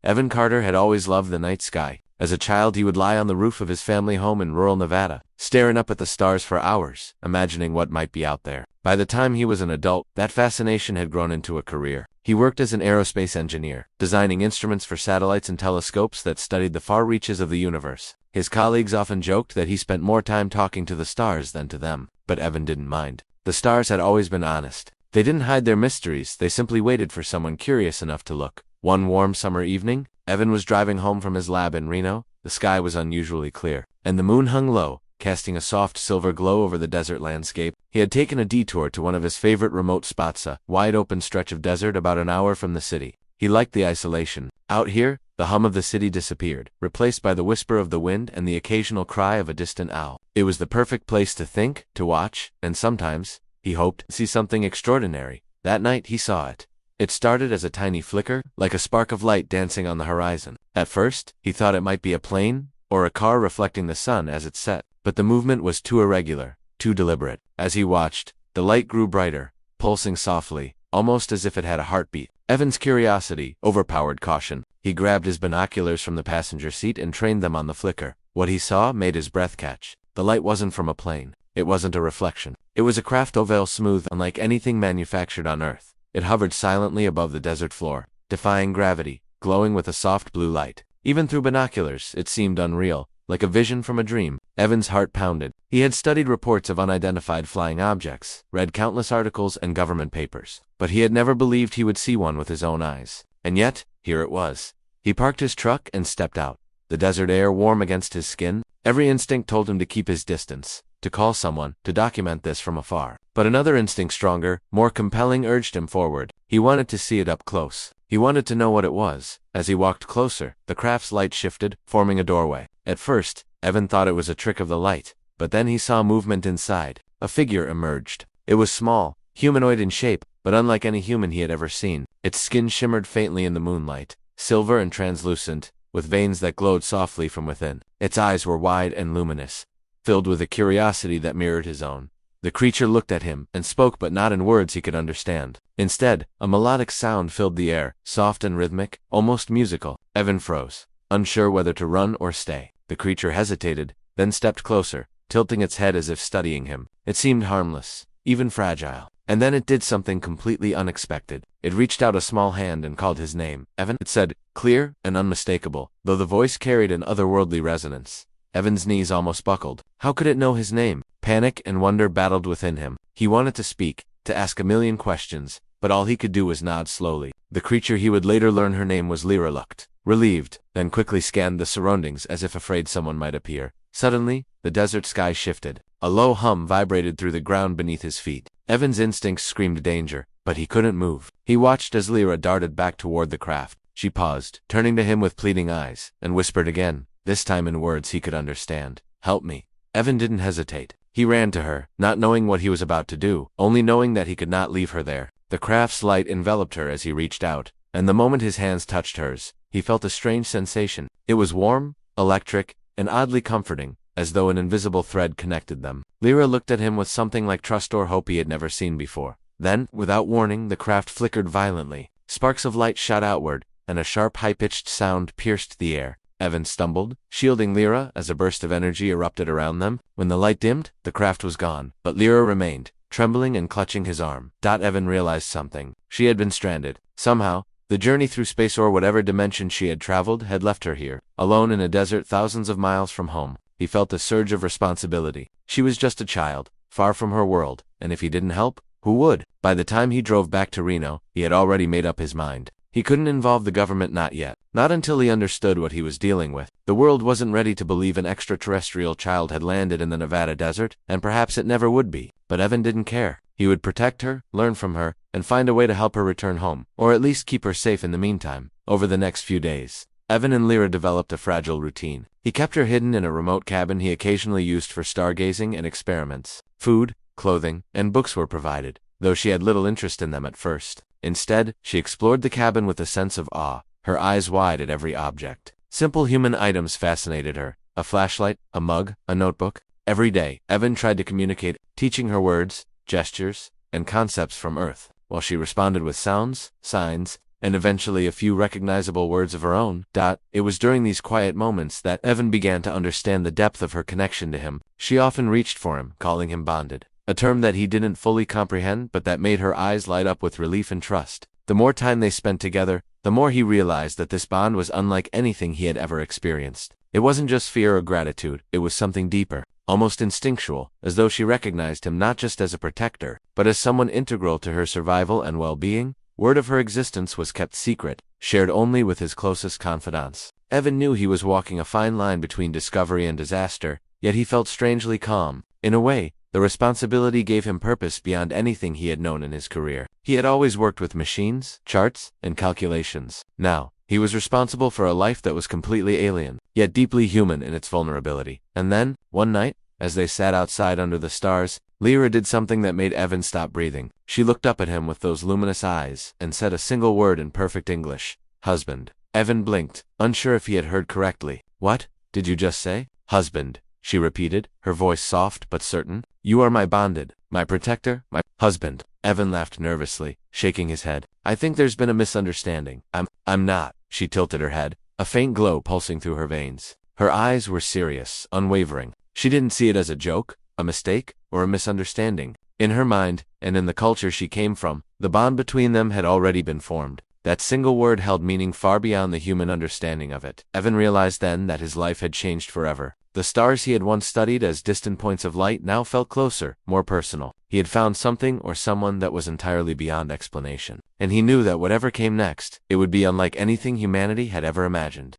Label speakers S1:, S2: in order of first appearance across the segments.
S1: Evan Carter had always loved the night sky. As a child, he would lie on the roof of his family home in rural Nevada, staring up at the stars for hours, imagining what might be out there. By the time he was an adult, that fascination had grown into a career. He worked as an aerospace engineer, designing instruments for satellites and telescopes that studied the far reaches of the universe. His colleagues often joked that he spent more time talking to the stars than to them, but Evan didn't mind. The stars had always been honest. They didn't hide their mysteries, they simply waited for someone curious enough to look. One warm summer evening, Evan was driving home from his lab in Reno. The sky was unusually clear, and the moon hung low, casting a soft silver glow over the desert landscape. He had taken a detour to one of his favorite remote spots, a wide-open stretch of desert about an hour from the city. He liked the isolation. Out here, the hum of the city disappeared, replaced by the whisper of the wind and the occasional cry of a distant owl. It was the perfect place to think, to watch, and sometimes, he hoped, see something extraordinary. That night he saw it. It started as a tiny flicker, like a spark of light dancing on the horizon. At first, he thought it might be a plane, or a car reflecting the sun as it set, but the movement was too irregular, too deliberate. As he watched, the light grew brighter, pulsing softly, almost as if it had a heartbeat. Evan's curiosity overpowered caution. He grabbed his binoculars from the passenger seat and trained them on the flicker. What he saw made his breath catch. The light wasn't from a plane. It wasn't a reflection. It was a craft oval smooth, unlike anything manufactured on Earth. It hovered silently above the desert floor, defying gravity, glowing with a soft blue light. Even through binoculars, it seemed unreal, like a vision from a dream. Evan's heart pounded. He had studied reports of unidentified flying objects, read countless articles and government papers, but he had never believed he would see one with his own eyes. And yet, here it was. He parked his truck and stepped out. The desert air warm against his skin. Every instinct told him to keep his distance, to call someone, to document this from afar. But another instinct, stronger, more compelling, urged him forward. He wanted to see it up close. He wanted to know what it was. As he walked closer, the craft's light shifted, forming a doorway. At first, Evan thought it was a trick of the light, but then he saw movement inside. A figure emerged. It was small, humanoid in shape, but unlike any human he had ever seen. Its skin shimmered faintly in the moonlight, silver and translucent, with veins that glowed softly from within. Its eyes were wide and luminous, filled with a curiosity that mirrored his own. The creature looked at him and spoke, but not in words he could understand. Instead, a melodic sound filled the air, soft and rhythmic, almost musical. Evan froze, unsure whether to run or stay. The creature hesitated, then stepped closer, tilting its head as if studying him. It seemed harmless, even fragile. And then it did something completely unexpected. It reached out a small hand and called his name. Evan, it said, clear and unmistakable, though the voice carried an otherworldly resonance. Evan's knees almost buckled. How could it know his name? Panic and wonder battled within him. He wanted to speak, to ask a million questions, but all he could do was nod slowly. The creature, he would later learn her name was Lyra, looked relieved, then quickly scanned the surroundings as if afraid someone might appear. Suddenly, the desert sky shifted. A low hum vibrated through the ground beneath his feet. Evan's instincts screamed danger, but he couldn't move. He watched as Lyra darted back toward the craft. She paused, turning to him with pleading eyes, and whispered again, this time in words he could understand. Help me. Evan didn't hesitate. He ran to her, not knowing what he was about to do, only knowing that he could not leave her there. The craft's light enveloped her as he reached out, and the moment his hands touched hers, he felt a strange sensation. It was warm, electric, and oddly comforting, as though an invisible thread connected them. Lyra looked at him with something like trust or hope he had never seen before. Then, without warning, the craft flickered violently. Sparks of light shot outward, and a sharp, high-pitched sound pierced the air. Evan stumbled, shielding Lyra as a burst of energy erupted around them. When the light dimmed, the craft was gone, but Lyra remained, trembling and clutching his arm. Evan realized something. She had been stranded. Somehow, the journey through space or whatever dimension she had traveled had left her here, alone in a desert thousands of miles from home. He felt a surge of responsibility. She was just a child, far from her world, and if he didn't help, who would? By the time he drove back to Reno, he had already made up his mind. He couldn't involve the government, not yet. Not until he understood what he was dealing with. The world wasn't ready to believe an extraterrestrial child had landed in the Nevada desert, and perhaps it never would be. But Evan didn't care. He would protect her, learn from her, and find a way to help her return home, or at least keep her safe in the meantime. Over the next few days, Evan and Lyra developed a fragile routine. He kept her hidden in a remote cabin he occasionally used for stargazing and experiments. Food, clothing, and books were provided, though she had little interest in them at first. Instead, she explored the cabin with a sense of awe, her eyes wide at every object. Simple human items fascinated her. A flashlight, a mug, a notebook. Every day, Evan tried to communicate, teaching her words, gestures, and concepts from Earth, while she responded with sounds, signs, and eventually a few recognizable words of her own. It was during these quiet moments that Evan began to understand the depth of her connection to him. She often reached for him, calling him bonded, a term that he didn't fully comprehend but that made her eyes light up with relief and trust. The more time they spent together, the more he realized that this bond was unlike anything he had ever experienced. It wasn't just fear or gratitude, it was something deeper, almost instinctual, as though she recognized him not just as a protector, but as someone integral to her survival and well-being. Word of her existence was kept secret, shared only with his closest confidants. Evan knew he was walking a fine line between discovery and disaster, yet he felt strangely calm. In a way, the responsibility gave him purpose beyond anything he had known in his career. He had always worked with machines, charts, and calculations. Now, he was responsible for a life that was completely alien, yet deeply human in its vulnerability. And then, one night, as they sat outside under the stars, Lyra did something that made Evan stop breathing. She looked up at him with those luminous eyes and said a single word in perfect English: husband. Evan blinked, unsure if he had heard correctly. What did you just say? Husband, she repeated, her voice soft but certain. You are my bonded, my protector, my husband. Evan laughed nervously, shaking his head. I think there's been a misunderstanding. I'm not. She tilted her head, a faint glow pulsing through her veins. Her eyes were serious, unwavering. She didn't see it as a joke, a mistake, or a misunderstanding. In her mind, and in the culture she came from, the bond between them had already been formed. That single word held meaning far beyond the human understanding of it. Evan realized then that his life had changed forever. The stars he had once studied as distant points of light now felt closer, more personal. He had found something or someone that was entirely beyond explanation. And he knew that whatever came next, it would be unlike anything humanity had ever imagined.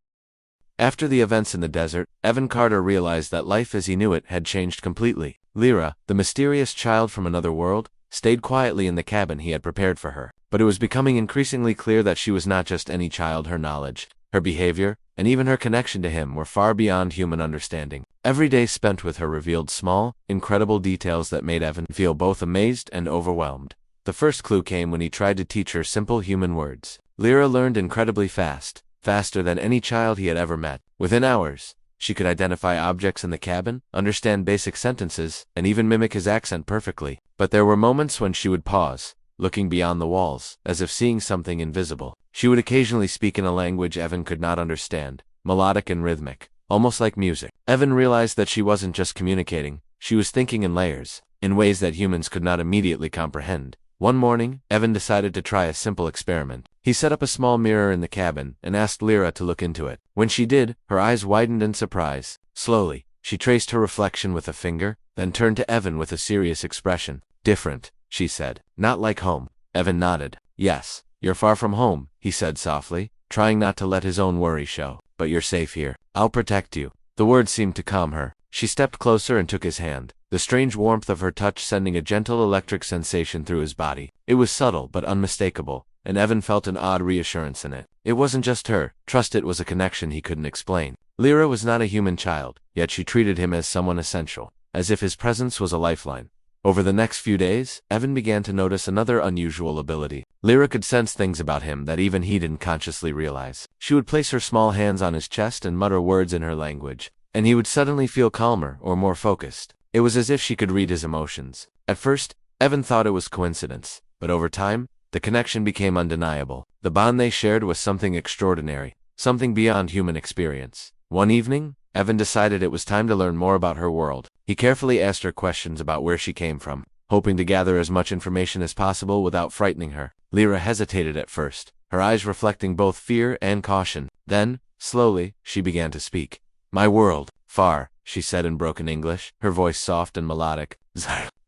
S1: After the events in the desert, Evan Carter realized that life as he knew it had changed completely. Lyra, the mysterious child from another world, stayed quietly in the cabin he had prepared for her. But it was becoming increasingly clear that she was not just any child. Her knowledge, her behavior, and even her connection to him were far beyond human understanding. Every day spent with her revealed small, incredible details that made Evan feel both amazed and overwhelmed. The first clue came when he tried to teach her simple human words. Lyra learned incredibly fast, faster than any child he had ever met. Within hours, she could identify objects in the cabin, understand basic sentences, and even mimic his accent perfectly. But there were moments when she would pause, looking beyond the walls, as if seeing something invisible. She would occasionally speak in a language Evan could not understand, melodic and rhythmic, almost like music. Evan realized that she wasn't just communicating, she was thinking in layers, in ways that humans could not immediately comprehend. One morning, Evan decided to try a simple experiment. He set up a small mirror in the cabin and asked Lyra to look into it. When she did, her eyes widened in surprise. Slowly, she traced her reflection with a finger, then turned to Evan with a serious expression. Different, she said. Not like home. Evan nodded. Yes, you're far from home, he said softly, trying not to let his own worry show. But you're safe here. I'll protect you. The words seemed to calm her. She stepped closer and took his hand, the strange warmth of her touch sending a gentle electric sensation through his body. It was subtle but unmistakable, and Evan felt an odd reassurance in it. It wasn't just her. Trust, it was a connection he couldn't explain. Lyra was not a human child, yet she treated him as someone essential, as if his presence was a lifeline. Over the next few days, Evan began to notice another unusual ability. Lyra could sense things about him that even he didn't consciously realize. She would place her small hands on his chest and mutter words in her language, and he would suddenly feel calmer or more focused. It was as if she could read his emotions. At first, Evan thought it was coincidence, but over time, the connection became undeniable. The bond they shared was something extraordinary, something beyond human experience. One evening, Evan decided it was time to learn more about her world. He carefully asked her questions about where she came from, hoping to gather as much information as possible without frightening her. Lyra hesitated at first, her eyes reflecting both fear and caution. Then, slowly, she began to speak. My world, far, she said in broken English, her voice soft and melodic.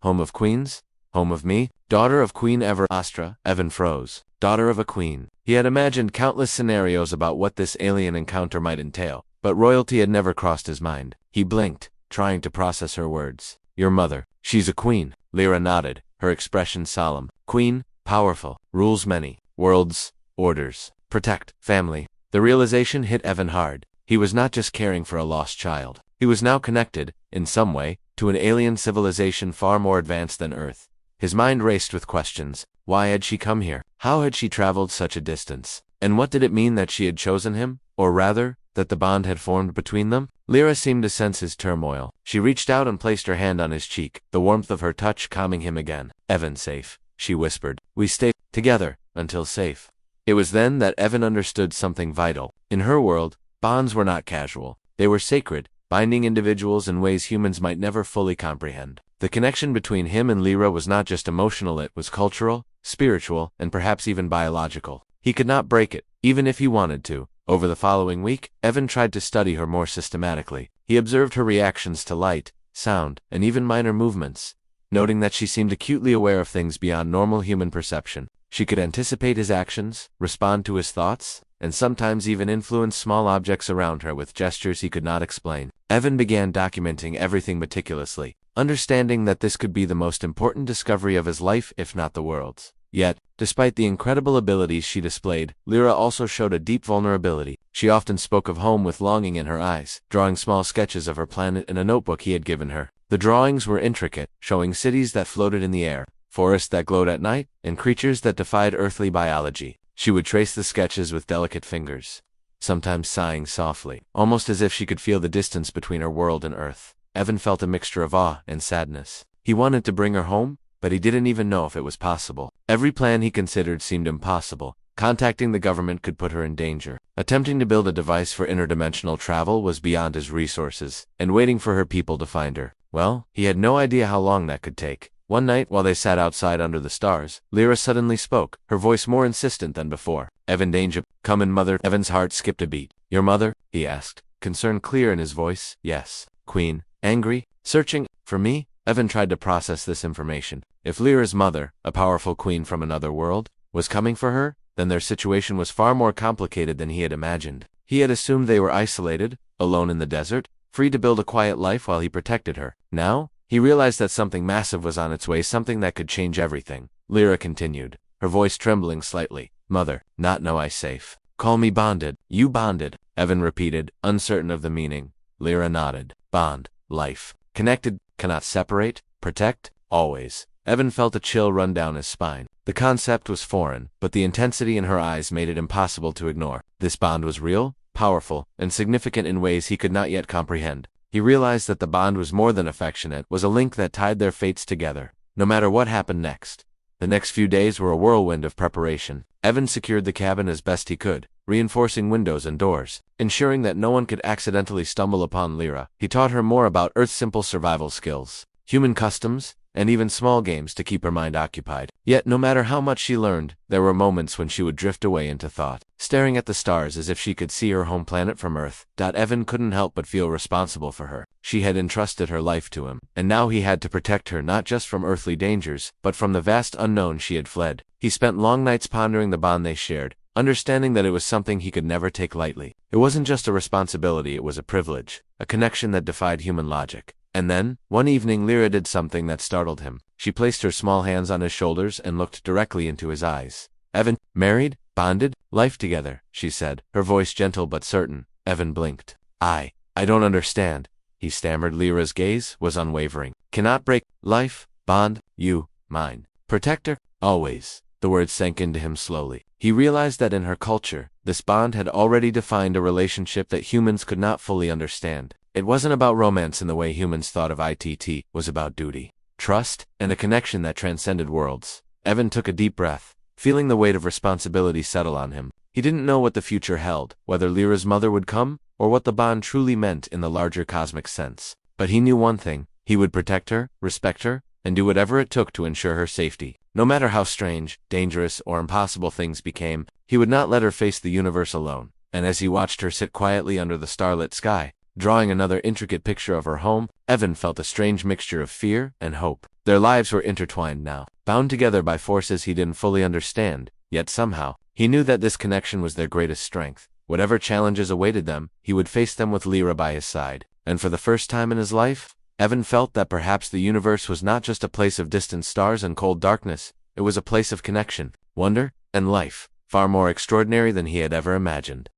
S1: Home of queens? Home of me? Daughter of Queen Ever Astra? Evan froze. Daughter of a queen. He had imagined countless scenarios about what this alien encounter might entail, but royalty had never crossed his mind. He blinked, trying to process her words. Your mother. She's a queen. Lyra nodded, her expression solemn. Queen, powerful, rules many, worlds, orders, protect, family. The realization hit Evan hard. He was not just caring for a lost child. He was now connected, in some way, to an alien civilization far more advanced than Earth. His mind raced with questions. Why had she come here? How had she traveled such a distance? And what did it mean that she had chosen him? Or rather, that the bond had formed between them? Lyra seemed to sense his turmoil. She reached out and placed her hand on his cheek, the warmth of her touch calming him again. Evan, safe, she whispered. We stay together, until safe. It was then that Evan understood something vital. In her world, bonds were not casual. They were sacred, binding individuals in ways humans might never fully comprehend. The connection between him and Lyra was not just emotional, it was cultural, spiritual, and perhaps even biological. He could not break it, even if he wanted to. Over the following week, Evan tried to study her more systematically. He observed her reactions to light, sound, and even minor movements, noting that she seemed acutely aware of things beyond normal human perception. She could anticipate his actions, respond to his thoughts, and sometimes even influence small objects around her with gestures he could not explain. Evan began documenting everything meticulously, understanding that this could be the most important discovery of his life, if not the world's. Yet, despite the incredible abilities she displayed, Lyra also showed a deep vulnerability. She often spoke of home with longing in her eyes, drawing small sketches of her planet in a notebook he had given her. The drawings were intricate, showing cities that floated in the air, forests that glowed at night, and creatures that defied earthly biology. She would trace the sketches with delicate fingers, sometimes sighing softly, almost as if she could feel the distance between her world and Earth. Evan felt a mixture of awe and sadness. He wanted to bring her home, but he didn't even know if it was possible. Every plan he considered seemed impossible. Contacting the government could put her in danger. Attempting to build a device for interdimensional travel was beyond his resources, and waiting for her people to find her, well, he had no idea how long that could take. One night, while they sat outside under the stars, Lyra suddenly spoke, her voice more insistent than before. Evan Danger, come in, mother. Evan's heart skipped a beat. Your mother? He asked, concern clear in his voice. Yes. Queen. Angry? Searching? For me? Evan tried to process this information. If Lyra's mother, a powerful queen from another world, was coming for her, then their situation was far more complicated than he had imagined. He had assumed they were isolated, alone in the desert, free to build a quiet life while he protected her. Now, he realized that something massive was on its way, something that could change everything. Lyra continued, her voice trembling slightly. Mother, not know I safe. Call me bonded. You bonded, Evan repeated, uncertain of the meaning. Lyra nodded. Bond. Life. Connected. Cannot separate. Protect. Always. Evan felt a chill run down his spine. The concept was foreign, but the intensity in her eyes made it impossible to ignore. This bond was real, powerful, and significant in ways he could not yet comprehend. He realized that the bond was more than affectionate, was a link that tied their fates together, no matter what happened next. The next few days were a whirlwind of preparation. Evan secured the cabin as best he could, reinforcing windows and doors, ensuring that no one could accidentally stumble upon Lyra. He taught her more about Earth's simple survival skills, human customs, and even small games to keep her mind occupied. Yet no matter how much she learned, there were moments when she would drift away into thought, staring at the stars as if she could see her home planet from Earth. Evan couldn't help but feel responsible for her. She had entrusted her life to him, and now he had to protect her not just from earthly dangers, but from the vast unknown she had fled. He spent long nights pondering the bond they shared, understanding that it was something he could never take lightly. It wasn't just a responsibility, it was a privilege, a connection that defied human logic. And then, one evening, Lyra did something that startled him. She placed her small hands on his shoulders and looked directly into his eyes. Evan, married? Bonded? Life together, she said, her voice gentle but certain. Evan blinked. I don't understand, he stammered. Lyra's gaze was unwavering. Cannot break. Life, bond, you, mine. Protector? Always. The words sank into him slowly. He realized that in her culture, this bond had already defined a relationship that humans could not fully understand. It wasn't about romance in the way humans thought of it. It was about duty, trust, and a connection that transcended worlds. Evan took a deep breath, feeling the weight of responsibility settle on him. He didn't know what the future held, whether Lyra's mother would come, or what the bond truly meant in the larger cosmic sense. But he knew one thing: he would protect her, respect her, and do whatever it took to ensure her safety. No matter how strange, dangerous, or impossible things became, he would not let her face the universe alone. And as he watched her sit quietly under the starlit sky, drawing another intricate picture of her home, Evan felt a strange mixture of fear and hope. Their lives were intertwined now, bound together by forces he didn't fully understand, yet somehow, he knew that this connection was their greatest strength. Whatever challenges awaited them, he would face them with Lyra by his side. And for the first time in his life, Evan felt that perhaps the universe was not just a place of distant stars and cold darkness, it was a place of connection, wonder, and life, far more extraordinary than he had ever imagined.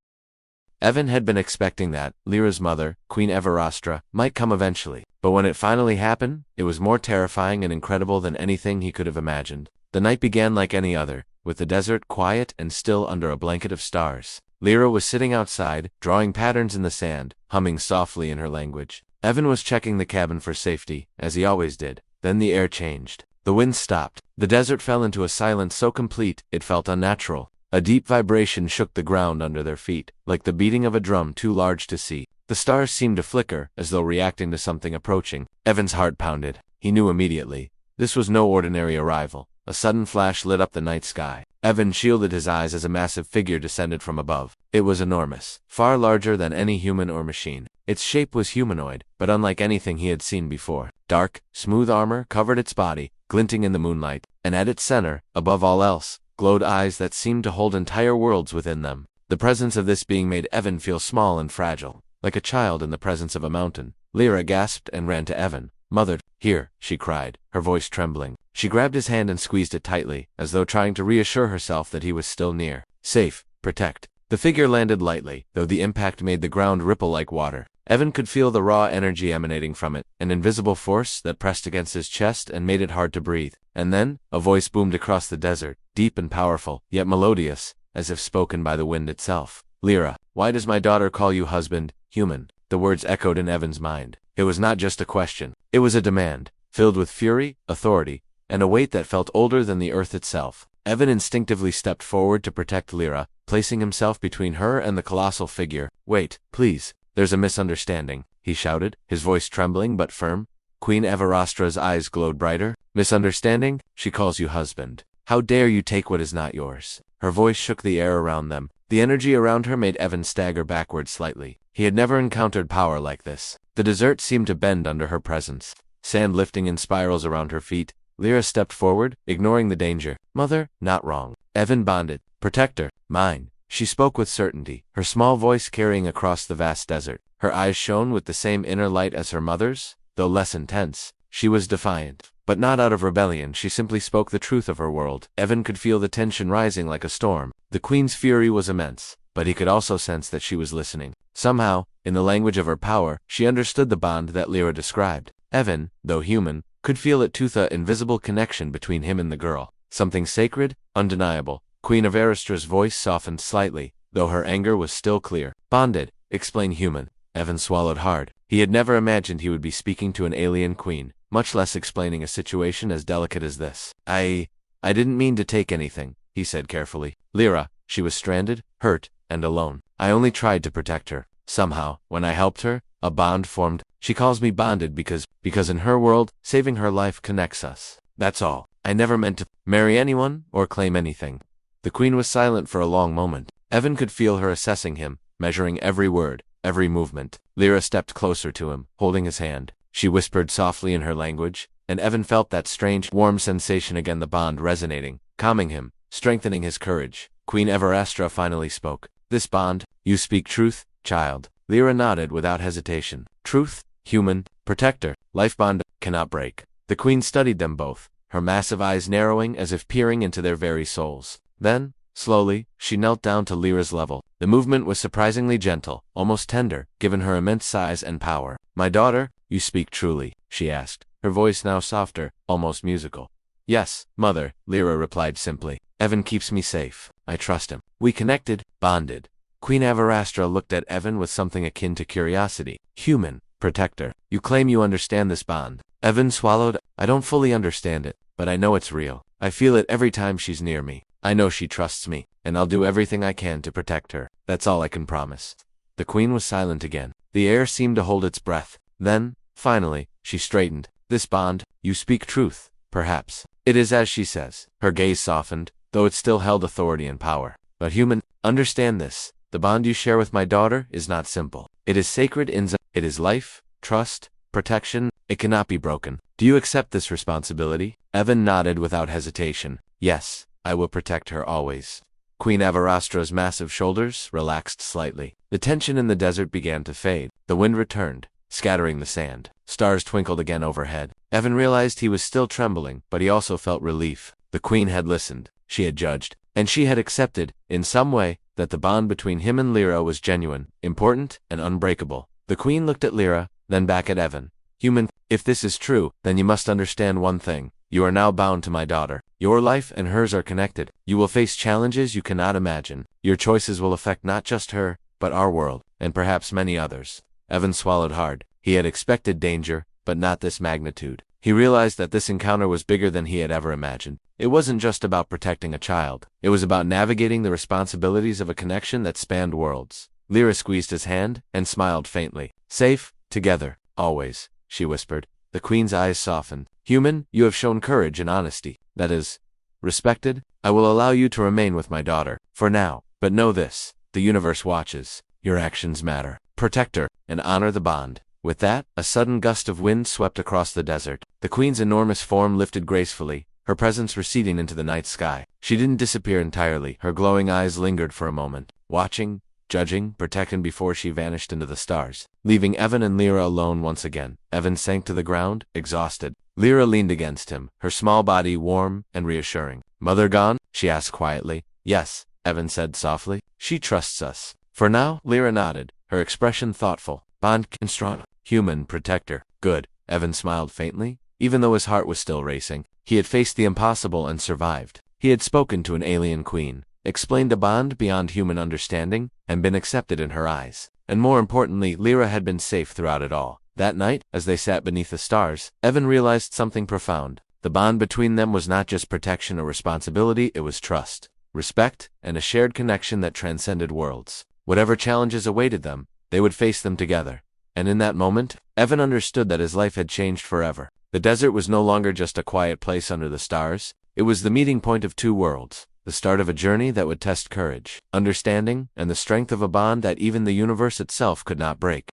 S1: Evan had been expecting that Lyra's mother, Queen Everastra, might come eventually, but when it finally happened, it was more terrifying and incredible than anything he could have imagined. The night began like any other, with the desert quiet and still under a blanket of stars. Lyra was sitting outside, drawing patterns in the sand, humming softly in her language. Evan was checking the cabin for safety, as he always did. Then the air changed. The wind stopped. The desert fell into a silence so complete, it felt unnatural. A deep vibration shook the ground under their feet, like the beating of a drum too large to see. The stars seemed to flicker, as though reacting to something approaching. Evan's heart pounded. He knew immediately. This was no ordinary arrival. A sudden flash lit up the night sky. Evan shielded his eyes as a massive figure descended from above. It was enormous, far larger than any human or machine. Its shape was humanoid, but unlike anything he had seen before. Dark, smooth armor covered its body, glinting in the moonlight, and at its center, above all else, glowed eyes that seemed to hold entire worlds within them. The presence of this being made Evan feel small and fragile, like a child in the presence of a mountain. Lyra gasped and ran to Evan. "Mother, here," she cried, her voice trembling. She grabbed his hand and squeezed it tightly, as though trying to reassure herself that he was still near. "Safe, protect." The figure landed lightly, though the impact made the ground ripple like water. Evan could feel the raw energy emanating from it, an invisible force that pressed against his chest and made it hard to breathe. And then, a voice boomed across the desert, deep and powerful, yet melodious, as if spoken by the wind itself. "Lyra, why does my daughter call you husband, human?" The words echoed in Evan's mind. It was not just a question. It was a demand, filled with fury, authority, and a weight that felt older than the earth itself. Evan instinctively stepped forward to protect Lyra, placing himself between her and the colossal figure. "Wait, please. There's a misunderstanding," he shouted, his voice trembling but firm. Queen Evarastra's eyes glowed brighter. "Misunderstanding? She calls you husband. How dare you take what is not yours?" Her voice shook the air around them. The energy around her made Evan stagger backward slightly. He had never encountered power like this. The desert seemed to bend under her presence, sand lifting in spirals around her feet. Lyra stepped forward, ignoring the danger. "Mother, not wrong." Evan bonded. "Protector, mine." She spoke with certainty, her small voice carrying across the vast desert. Her eyes shone with the same inner light as her mother's, though less intense. She was defiant, but not out of rebellion. She simply spoke the truth of her world. Evan could feel the tension rising like a storm. The queen's fury was immense, but he could also sense that she was listening. Somehow, in the language of her power, she understood the bond that Lyra described. Evan, though human, could feel it too, the invisible connection between him and the girl. Something sacred, undeniable. Queen Evarastra's voice softened slightly, though her anger was still clear. "Bonded, explain human." Evan swallowed hard. He had never imagined he would be speaking to an alien queen, much less explaining a situation as delicate as this. I didn't mean to take anything," he said carefully. "Lyra, she was stranded, hurt, and alone. I only tried to protect her. Somehow, when I helped her, a bond formed. She calls me bonded because in her world, saving her life connects us. That's all. I never meant to marry anyone or claim anything." The queen was silent for a long moment. Evan could feel her assessing him, measuring every word, every movement. Lyra stepped closer to him, holding his hand. She whispered softly in her language, and Evan felt that strange, warm sensation again, the bond resonating, calming him, strengthening his courage. Queen Everastra finally spoke. "This bond, you speak truth, child." Lyra nodded without hesitation. "Truth, human, protector, life bond, cannot break." The queen studied them both, her massive eyes narrowing as if peering into their very souls. Then, slowly, she knelt down to Lyra's level. The movement was surprisingly gentle, almost tender, given her immense size and power. "My daughter, you speak truly?" she asked, her voice now softer, almost musical. "Yes, mother," Lyra replied simply. "Evan keeps me safe. I trust him. We connected, bonded." Queen Avarastra looked at Evan with something akin to curiosity. "Human, protector, you claim you understand this bond." Evan swallowed. "I don't fully understand it, but I know it's real. I feel it every time she's near me. I know she trusts me, and I'll do everything I can to protect her. That's all I can promise." The queen was silent again. The air seemed to hold its breath. Then, finally, she straightened. "This bond, you speak truth, perhaps. It is as she says." Her gaze softened, though it still held authority and power. "But human, understand this. The bond you share with my daughter is not simple. It is sacred it is life, trust, protection. It cannot be broken. Do you accept this responsibility?" Evan nodded without hesitation. "Yes. I will protect her always." Queen Avarastra's massive shoulders relaxed slightly. The tension in the desert began to fade. The wind returned, scattering the sand. Stars twinkled again overhead. Evan realized he was still trembling, but he also felt relief. The queen had listened, she had judged, and she had accepted, in some way, that the bond between him and Lyra was genuine, important, and unbreakable. The queen looked at Lyra, then back at Evan. "Human, if this is true, then you must understand one thing. You are now bound to my daughter. Your life and hers are connected. You will face challenges you cannot imagine. Your choices will affect not just her, but our world, and perhaps many others." Evan swallowed hard. He had expected danger, but not this magnitude. He realized that this encounter was bigger than he had ever imagined. It wasn't just about protecting a child. It was about navigating the responsibilities of a connection that spanned worlds. Lyra squeezed his hand and smiled faintly. Safe, together, always, she whispered. The Queen's eyes softened. Human, you have shown courage and honesty. That is, respected. I will allow you to remain with my daughter, for now. But know this, the universe watches. Your actions matter. Protect her, and honor the bond. With that, a sudden gust of wind swept across the desert. The Queen's enormous form lifted gracefully, her presence receding into the night sky. She didn't disappear entirely. Her glowing eyes lingered for a moment, watching, judging, protecting before she vanished into the stars, leaving Evan and Lyra alone once again. Evan sank to the ground, exhausted. Lyra leaned against him, her small body warm and reassuring. Mother gone? She asked quietly. Yes, Evan said softly. She trusts us. For now, Lyra nodded, her expression thoughtful. Bond and strong. Human protector. Good. Evan smiled faintly. Even though his heart was still racing, he had faced the impossible and survived. He had spoken to an alien queen, explained a bond beyond human understanding, and been accepted in her eyes. And more importantly, Lyra had been safe throughout it all. That night, as they sat beneath the stars, Evan realized something profound. The bond between them was not just protection or responsibility, it was trust, respect, and a shared connection that transcended worlds. Whatever challenges awaited them, they would face them together. And in that moment, Evan understood that his life had changed forever. The desert was no longer just a quiet place under the stars. It was the meeting point of two worlds, the start of a journey that would test courage, understanding, and the strength of a bond that even the universe itself could not break.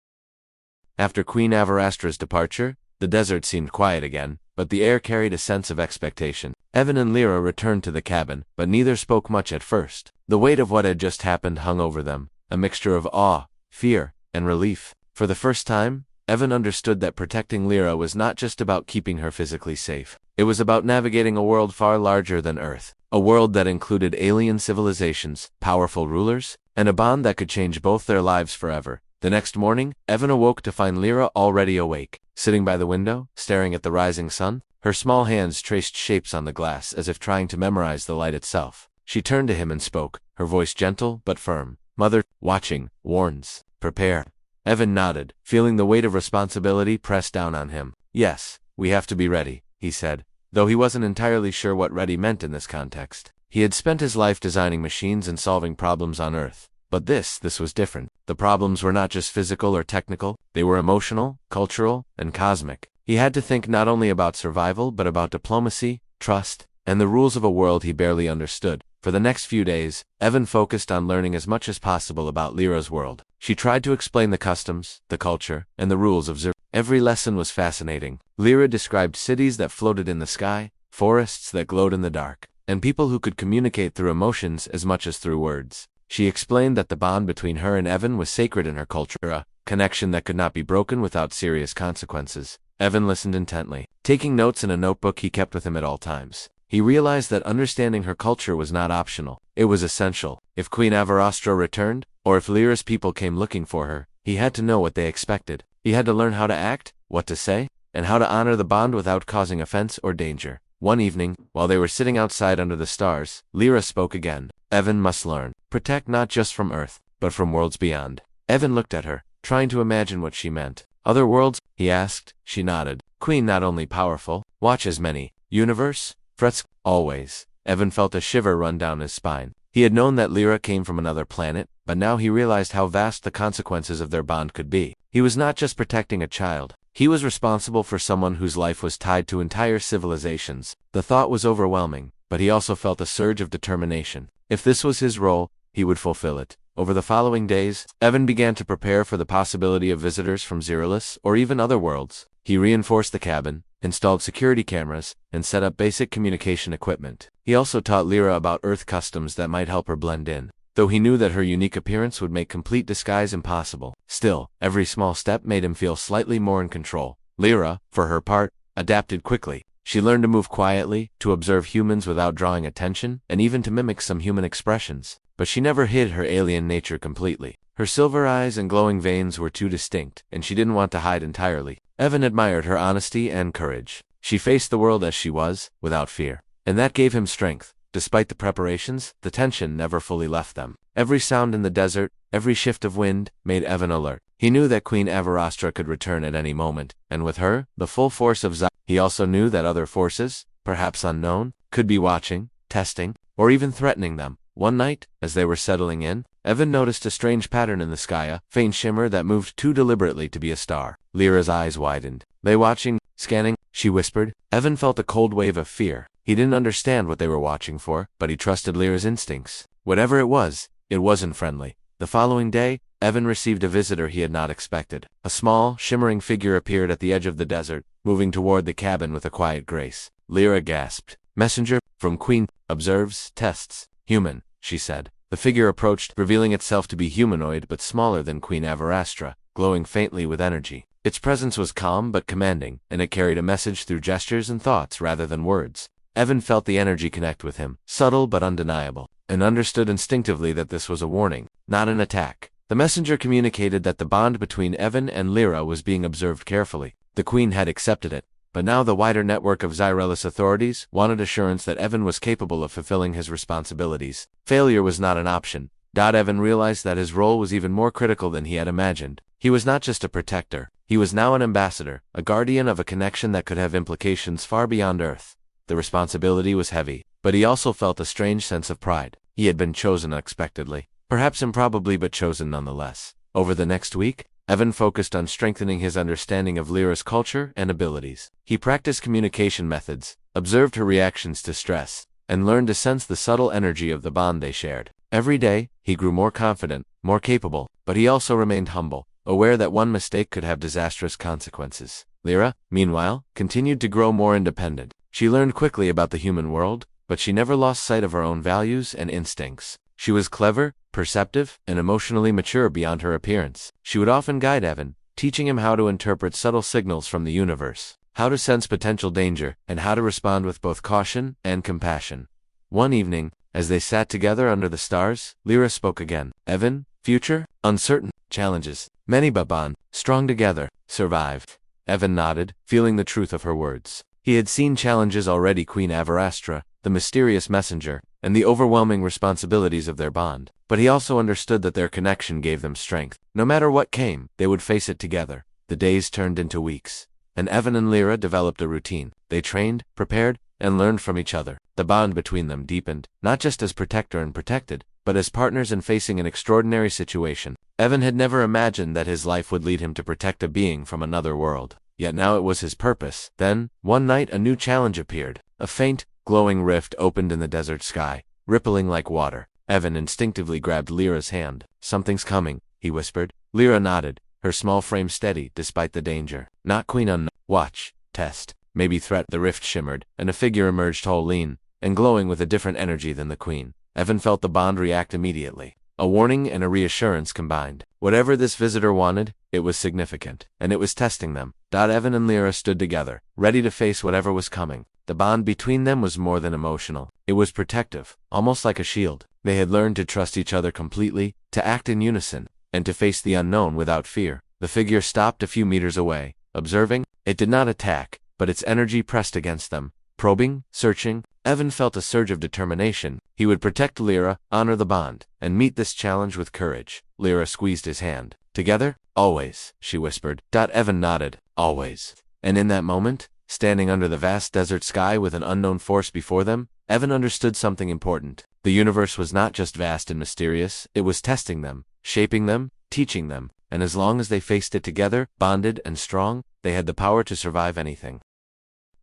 S1: After Queen Avarastra's departure, the desert seemed quiet again, but the air carried a sense of expectation. Evan and Lyra returned to the cabin, but neither spoke much at first. The weight of what had just happened hung over them, a mixture of awe, fear, and relief. For the first time, Evan understood that protecting Lyra was not just about keeping her physically safe. It was about navigating a world far larger than Earth, a world that included alien civilizations, powerful rulers, and a bond that could change both their lives forever. The next morning, Evan awoke to find Lyra already awake, sitting by the window, staring at the rising sun. Her small hands traced shapes on the glass as if trying to memorize the light itself. She turned to him and spoke, her voice gentle but firm. Mother, watching, warns, prepare. Evan nodded, feeling the weight of responsibility press down on him. Yes, we have to be ready, he said, though he wasn't entirely sure what ready meant in this context. He had spent his life designing machines and solving problems on Earth. But this was different. The problems were not just physical or technical, they were emotional, cultural, and cosmic. He had to think not only about survival but about diplomacy, trust, and the rules of a world he barely understood. For the next few days, Evan focused on learning as much as possible about Lyra's world. She tried to explain the customs, the culture, and the rules of Zer. Every lesson was fascinating. Lyra described cities that floated in the sky, forests that glowed in the dark, and people who could communicate through emotions as much as through words. She explained that the bond between her and Evan was sacred in her culture, a connection that could not be broken without serious consequences. Evan listened intently, taking notes in a notebook he kept with him at all times. He realized that understanding her culture was not optional. It was essential. If Queen Avarastra returned, or if Lyra's people came looking for her, he had to know what they expected. He had to learn how to act, what to say, and how to honor the bond without causing offense or danger. One evening, while they were sitting outside under the stars, Lyra spoke again. Evan must learn. Protect not just from Earth, but from worlds beyond. Evan looked at her, trying to imagine what she meant. Other worlds? He asked. She nodded. Queen not only powerful, watch as many. Universe? Threats? Always. Evan felt a shiver run down his spine. He had known that Lyra came from another planet, but now he realized how vast the consequences of their bond could be. He was not just protecting a child. He was responsible for someone whose life was tied to entire civilizations. The thought was overwhelming, but he also felt a surge of determination. If this was his role, he would fulfill it. Over the following days, Evan began to prepare for the possibility of visitors from Zerulus or even other worlds. He reinforced the cabin, installed security cameras, and set up basic communication equipment. He also taught Lyra about Earth customs that might help her blend in, though he knew that her unique appearance would make complete disguise impossible. Still, every small step made him feel slightly more in control. Lyra, for her part, adapted quickly. She learned to move quietly, to observe humans without drawing attention, and even to mimic some human expressions. But she never hid her alien nature completely. Her silver eyes and glowing veins were too distinct, and she didn't want to hide entirely. Evan admired her honesty and courage. She faced the world as she was, without fear. And that gave him strength. Despite the preparations, the tension never fully left them. Every sound in the desert, every shift of wind, made Evan alert. He knew that Queen Avarastra could return at any moment, and with her, the full force of He also knew that other forces, perhaps unknown, could be watching, testing, or even threatening them. One night, as they were settling in, Evan noticed a strange pattern in the sky, a faint shimmer that moved too deliberately to be a star. Lyra's eyes widened. "They watching, scanning," she whispered. Evan felt a cold wave of fear. He didn't understand what they were watching for, but he trusted Lyra's instincts. Whatever it wasn't friendly. The following day, Evan received a visitor he had not expected. A small, shimmering figure appeared at the edge of the desert, moving toward the cabin with a quiet grace. Lyra gasped. "Messenger, from Queen, observes, tests, human," she said. The figure approached, revealing itself to be humanoid but smaller than Queen Avarastra, glowing faintly with energy. Its presence was calm but commanding, and it carried a message through gestures and thoughts rather than words. Evan felt the energy connect with him, subtle but undeniable, and understood instinctively that this was a warning, not an attack. The messenger communicated that the bond between Evan and Lyra was being observed carefully. The Queen had accepted it, but now the wider network of Xyrelis authorities wanted assurance that Evan was capable of fulfilling his responsibilities. Failure was not an option. Evan realized that his role was even more critical than he had imagined. He was not just a protector, he was now an ambassador, a guardian of a connection that could have implications far beyond Earth. The responsibility was heavy, but he also felt a strange sense of pride. He had been chosen unexpectedly, perhaps improbably, but chosen nonetheless. Over the next week, Evan focused on strengthening his understanding of Lyra's culture and abilities. He practiced communication methods, observed her reactions to stress, and learned to sense the subtle energy of the bond they shared. Every day, he grew more confident, more capable, but he also remained humble, aware that one mistake could have disastrous consequences. Lyra, meanwhile, continued to grow more independent. She learned quickly about the human world, but she never lost sight of her own values and instincts. She was clever, perceptive, and emotionally mature beyond her appearance. She would often guide Evan, teaching him how to interpret subtle signals from the universe, how to sense potential danger, and how to respond with both caution and compassion. One evening, as they sat together under the stars, Lyra spoke again. "Evan, future, uncertain, challenges, many but bond, strong together, survive." Evan nodded, feeling the truth of her words. He had seen challenges already: Queen Avarastra, the mysterious messenger, and the overwhelming responsibilities of their bond. But he also understood that their connection gave them strength. No matter what came, they would face it together. The days turned into weeks, and Evan and Lyra developed a routine. They trained, prepared, and learned from each other. The bond between them deepened, not just as protector and protected, but as partners in facing an extraordinary situation. Evan had never imagined that his life would lead him to protect a being from another world. Yet now it was his purpose. Then, one night, a new challenge appeared. A faint, glowing rift opened in the desert sky, rippling like water. Evan instinctively grabbed Lyra's hand. "Something's coming," he whispered. Lyra nodded, her small frame steady despite the danger. "Not Queen Unknown. Watch, test, maybe threat." The rift shimmered, and a figure emerged, tall, lean, and glowing with a different energy than the Queen. Evan felt the bond react immediately. A warning and a reassurance combined. Whatever this visitor wanted, it was significant, and it was testing them. Evan and Lyra stood together, ready to face whatever was coming. The bond between them was more than emotional. It was protective, almost like a shield. They had learned to trust each other completely, to act in unison, and to face the unknown without fear. The figure stopped a few meters away, observing. It did not attack, but its energy pressed against them, probing, searching. Evan felt a surge of determination. He would protect Lyra, honor the bond, and meet this challenge with courage. Lyra squeezed his hand. "Together? Always," she whispered. Evan nodded. "Always." And in that moment, standing under the vast desert sky with an unknown force before them, Evan understood something important. The universe was not just vast and mysterious, it was testing them, shaping them, teaching them, and as long as they faced it together, bonded and strong, they had the power to survive anything.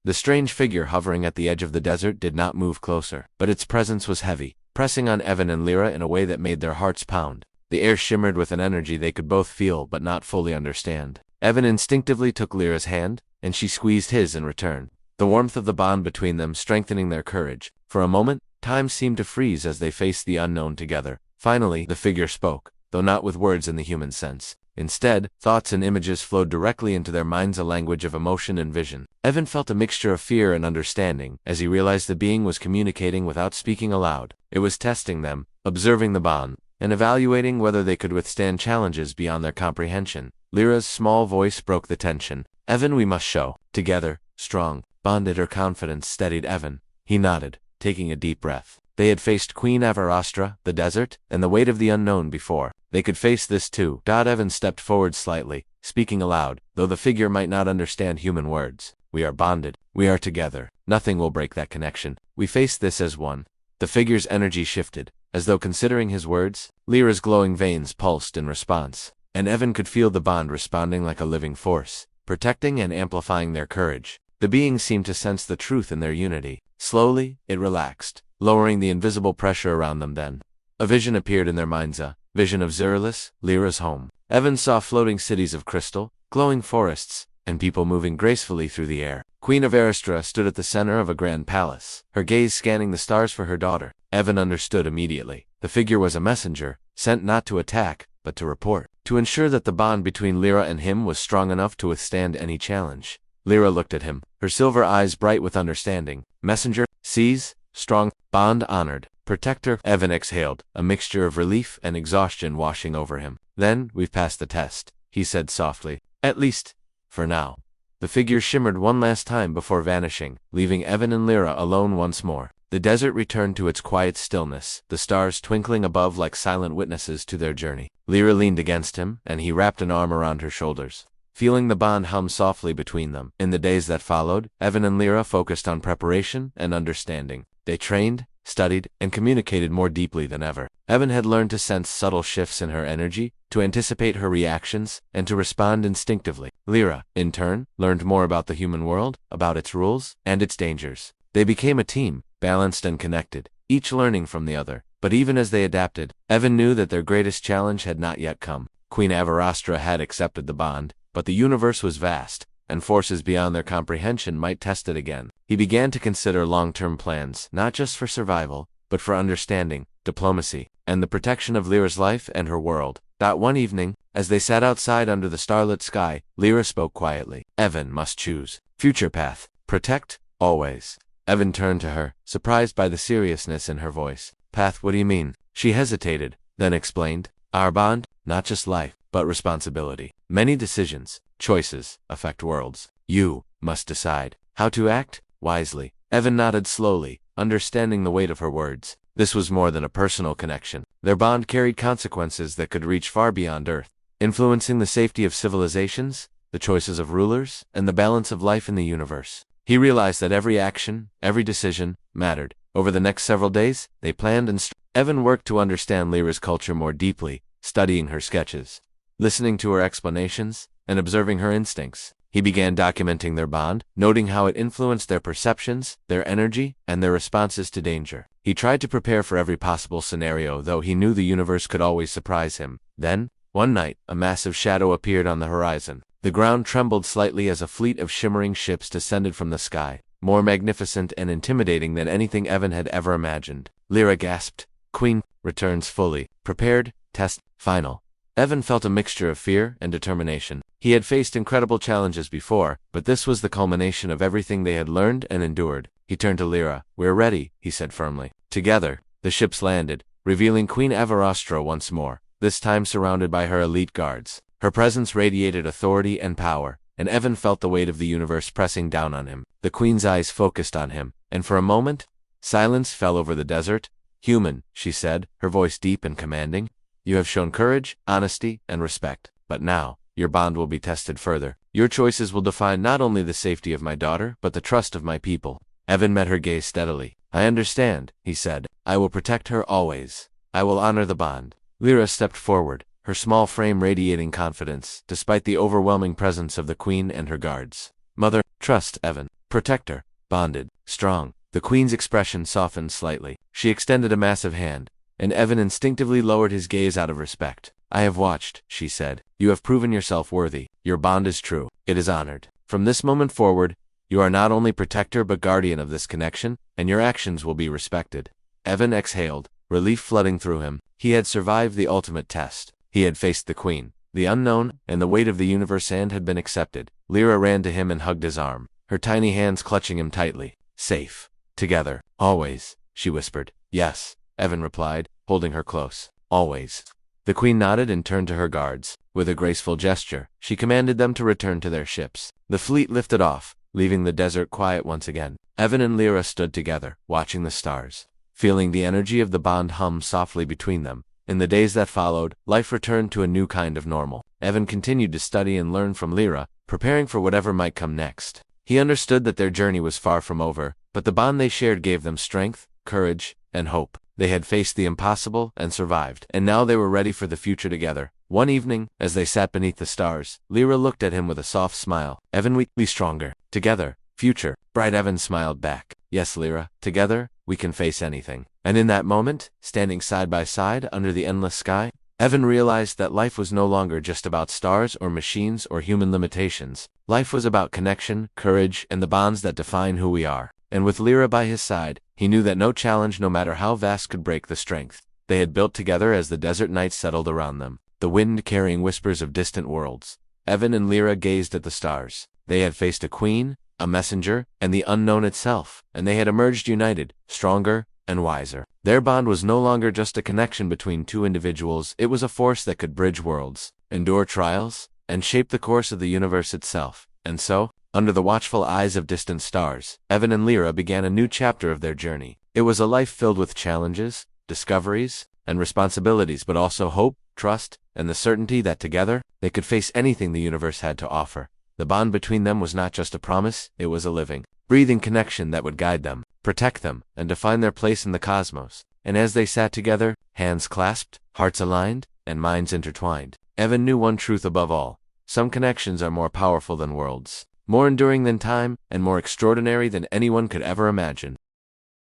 S1: The strange figure hovering at the edge of the desert did not move closer, but its presence was heavy, pressing on Evan and Lyra in a way that made their hearts pound. The air shimmered with an energy they could both feel but not fully understand. Evan instinctively took Lyra's hand, and she squeezed his in return, the warmth of the bond between them strengthening their courage. For a moment, time seemed to freeze as they faced the unknown together. Finally, the figure spoke, though not with words in the human sense. Instead, thoughts and images flowed directly into their minds, a language of emotion and vision. Evan felt a mixture of fear and understanding as he realized the being was communicating without speaking aloud. It was testing them, observing the bond, and evaluating whether they could withstand challenges beyond their comprehension. Lyra's small voice broke the tension. "Evan, we must show. Together, strong, bonded." Her confidence steadied Evan. He nodded, taking a deep breath. They had faced Queen Avarastra, the desert, and the weight of the unknown before. They could face this too. Evan stepped forward slightly, speaking aloud, though the figure might not understand human words. We are bonded. We are together. Nothing will break that connection. We face this as one. The figure's energy shifted, as though considering his words. Lyra's glowing veins pulsed in response, and Evan could feel the bond responding like a living force, protecting and amplifying their courage. The beings seemed to sense the truth in their unity. Slowly, it relaxed, lowering the invisible pressure around them. Then a vision appeared in their minds, a vision of Zerlis, Lyra's home. Evan saw floating cities of crystal, glowing forests, and people moving gracefully through the air. Queen of Aristra stood at the center of a grand palace, her gaze scanning the stars for her daughter. Evan understood immediately. The figure was a messenger, sent not to attack, but to report, to ensure that the bond between Lyra and him was strong enough to withstand any challenge. Lyra looked at him, her silver eyes bright with understanding. Messenger, sees, strong, bond honored, protector. Evan exhaled, a mixture of relief and exhaustion washing over him. Then, we've passed the test, he said softly. At least, for now. The figure shimmered one last time before vanishing, leaving Evan and Lyra alone once more. The desert returned to its quiet stillness, the stars twinkling above like silent witnesses to their journey. Lyra leaned against him, and he wrapped an arm around her shoulders, feeling the bond hum softly between them. In the days that followed, Evan and Lyra focused on preparation and understanding. They trained, studied, and communicated more deeply than ever. Evan had learned to sense subtle shifts in her energy, to anticipate her reactions, and to respond instinctively. Lyra, in turn, learned more about the human world, about its rules, and its dangers. They became a team, balanced and connected, each learning from the other. But even as they adapted, Evan knew that their greatest challenge had not yet come. Queen Avarastra had accepted the bond, but the universe was vast, and forces beyond their comprehension might test it again. He began to consider long-term plans, not just for survival, but for understanding, diplomacy, and the protection of Lyra's life and her world. That one evening, as they sat outside under the starlit sky, Lyra spoke quietly. Evan must choose. Future path. Protect, always. Evan turned to her, surprised by the seriousness in her voice. Path, what do you mean? She hesitated, then explained. Our bond, not just life, but responsibility. Many decisions, choices, affect worlds. You must decide how to act wisely. Evan nodded slowly, understanding the weight of her words. This was more than a personal connection. Their bond carried consequences that could reach far beyond Earth, influencing the safety of civilizations, the choices of rulers, and the balance of life in the universe. He realized that every action, every decision, mattered. Over the next several days, they planned and Evan worked to understand Lyra's culture more deeply, studying her sketches, listening to her explanations, and observing her instincts. He began documenting their bond, noting how it influenced their perceptions, their energy, and their responses to danger. He tried to prepare for every possible scenario, though he knew the universe could always surprise him. Then, one night, a massive shadow appeared on the horizon. The ground trembled slightly as a fleet of shimmering ships descended from the sky, more magnificent and intimidating than anything Evan had ever imagined. Lyra gasped. Queen returns fully prepared, test, final. Evan felt a mixture of fear and determination. He had faced incredible challenges before, but this was the culmination of everything they had learned and endured. He turned to Lyra. We're ready, he said firmly. Together, the ships landed, revealing Queen Avarastra once more, this time surrounded by her elite guards. Her presence radiated authority and power, and Evan felt the weight of the universe pressing down on him. The queen's eyes focused on him, and for a moment, silence fell over the desert. Human, she said, her voice deep and commanding. You have shown courage, honesty, and respect. But now, your bond will be tested further. Your choices will define not only the safety of my daughter, but the trust of my people. Evan met her gaze steadily. I understand, he said. I will protect her always. I will honor the bond. Lyra stepped forward, her small frame radiating confidence, despite the overwhelming presence of the queen and her guards. Mother, trust Evan. Protect her. Bonded. Strong. The queen's expression softened slightly. She extended a massive hand, and Evan instinctively lowered his gaze out of respect. I have watched, she said. You have proven yourself worthy. Your bond is true. It is honored. From this moment forward, you are not only protector but guardian of this connection, and your actions will be respected. Evan exhaled, relief flooding through him. He had survived the ultimate test. He had faced the queen, the unknown, and the weight of the universe, and had been accepted. Lyra ran to him and hugged his arm, her tiny hands clutching him tightly. Safe. Together. Always, she whispered. Yes, Evan replied, holding her close. Always. The queen nodded and turned to her guards. With a graceful gesture, she commanded them to return to their ships. The fleet lifted off, leaving the desert quiet once again. Evan and Lyra stood together, watching the stars, feeling the energy of the bond hum softly between them. In the days that followed, life returned to a new kind of normal. Evan continued to study and learn from Lyra, preparing for whatever might come next. He understood that their journey was far from over, but the bond they shared gave them strength, courage, and hope. They had faced the impossible and survived, and now they were ready for the future together. One evening, as they sat beneath the stars, Lyra looked at him with a soft smile. Evan, we be stronger. Together, future. Bright Evan smiled back. Yes, Lyra, together, we can face anything. And in that moment, standing side by side under the endless sky, Evan realized that life was no longer just about stars or machines or human limitations. Life was about connection, courage, and the bonds that define who we are. And with Lyra by his side, he knew that no challenge, no matter how vast, could break the strength they had built together. As the desert night settled around them, the wind carrying whispers of distant worlds, Evan and Lyra gazed at the stars. They had faced a queen, a messenger, and the unknown itself, and they had emerged united, stronger, and wiser. Their bond was no longer just a connection between two individuals, it was a force that could bridge worlds, endure trials, and shape the course of the universe itself. And so, under the watchful eyes of distant stars, Evan and Lyra began a new chapter of their journey. It was a life filled with challenges, discoveries, and responsibilities, but also hope, trust, and the certainty that together, they could face anything the universe had to offer. The bond between them was not just a promise, it was a living, breathing connection that would guide them, protect them, and define their place in the cosmos. And as they sat together, hands clasped, hearts aligned, and minds intertwined, Evan knew one truth above all. Some connections are more powerful than worlds, more enduring than time, and more extraordinary than anyone could ever imagine.